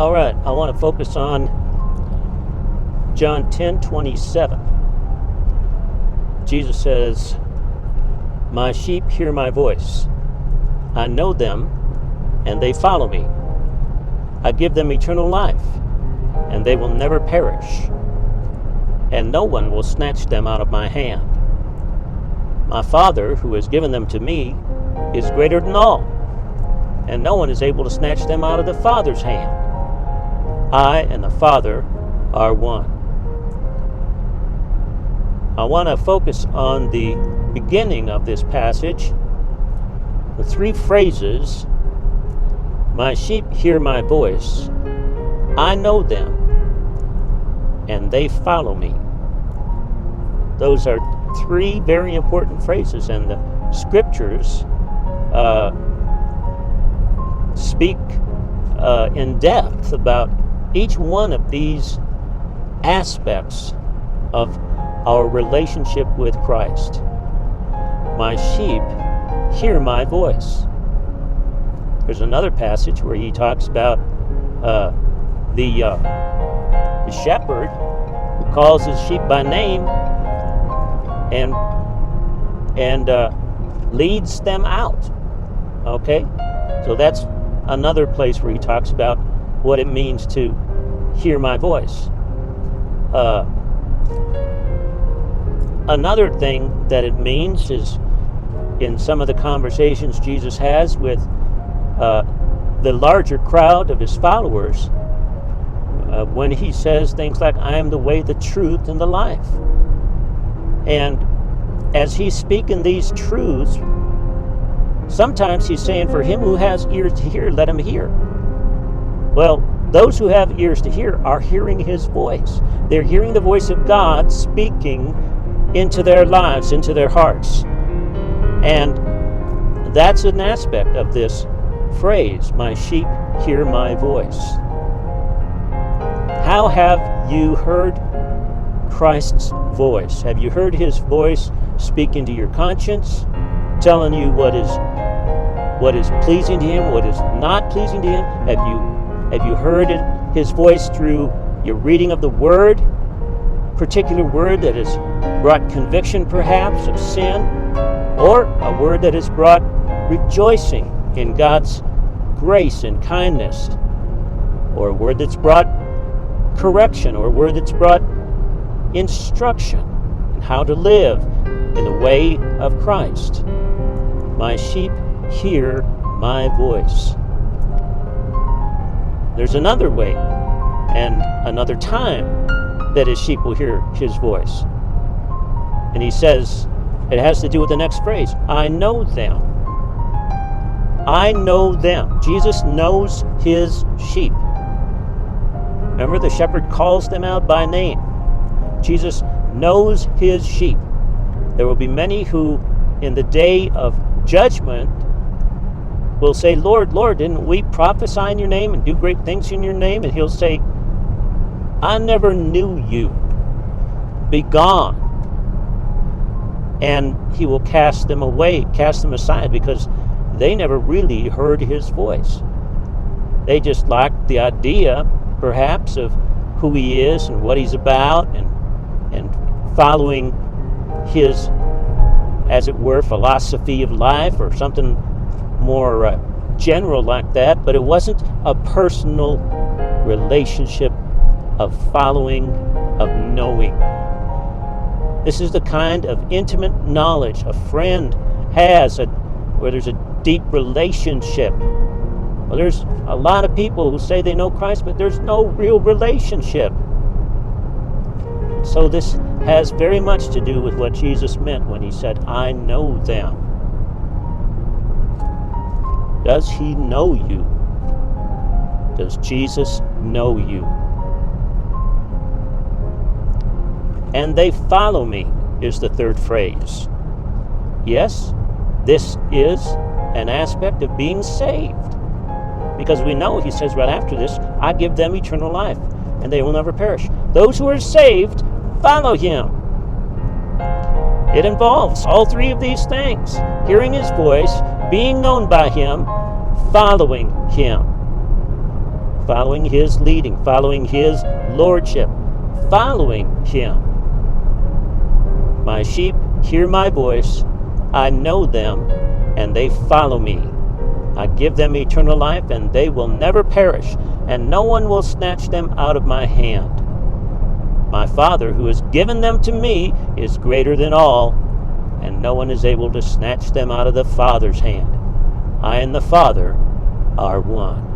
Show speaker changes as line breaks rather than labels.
All right, I want to focus on John 10:27. Jesus says, "My sheep hear my voice. I know them, and they follow me. I give them eternal life, and they will never perish, and no one will snatch them out of my hand. My Father, who has given them to me, is greater than all, and no one is able to snatch them out of the Father's hand. I and the Father are one." I want to focus on the beginning of this passage, the three phrases: "My sheep hear my voice, I know them, and they follow me." Those are three very important phrases, and the scriptures speak in depth about each one of these aspects of our relationship with Christ. My sheep hear my voice. There's another passage where he talks about the shepherd who calls his sheep by name and leads them out. Okay? So that's another place where he talks about what it means to hear my voice. Another thing that it means is in some of the conversations Jesus has with the larger crowd of his followers, when he says things like, "I am the way, the truth, and the life." And as he's speaking these truths, sometimes he's saying, "For him who has ears to hear, let him hear." Well, those who have ears to hear are hearing his voice. They're hearing the voice of God speaking into their lives, into their hearts. And that's an aspect of this phrase, "My sheep hear my voice." How have you heard Christ's voice? Have you heard his voice speaking to your conscience, telling you what is pleasing to him, what is not pleasing to him? Have you heard his voice through your reading of the Word, particular word that has brought conviction perhaps of sin, or a word that has brought rejoicing in God's grace and kindness, or a word that's brought correction, or a word that's brought instruction in how to live in the way of Christ? My sheep hear my voice. There's another way and another time that his sheep will hear his voice. And he says, it has to do with the next phrase, "I know them." I know them. Jesus knows his sheep. Remember, the shepherd calls them out by name. Jesus knows his sheep. There will be many who, in the day of judgment, will say, "Lord, Lord, didn't we prophesy in your name and do great things in your name?" And he'll say, "I never knew you. Be gone." And he will cast them away, cast them aside, because they never really heard his voice. They just liked the idea, perhaps, of who he is and what he's about, and following his, as it were, philosophy of life or something more general like that. But it wasn't a personal relationship of following, of knowing. This is the kind of intimate knowledge a friend has, where there's a deep relationship. Well, there's a lot of people who say they know Christ, but there's no real relationship. So this has very much to do with what Jesus meant when he said, "I know them." Does he know you? Does Jesus know you? "And they follow me" is the third phrase. Yes, this is an aspect of being saved. Because we know, he says right after this, "I give them eternal life, and they will never perish." Those who are saved follow him. It involves all three of these things: hearing his voice, being known by him, following him. following His leading, following His lordship, following Him. My sheep hear my voice, I know them, and they follow me. I give them eternal life, and they will never perish, and no one will snatch them out of my hand. My Father, who has given them to me, is greater than all, and no one is able to snatch them out of the Father's hand. I and the Father are one.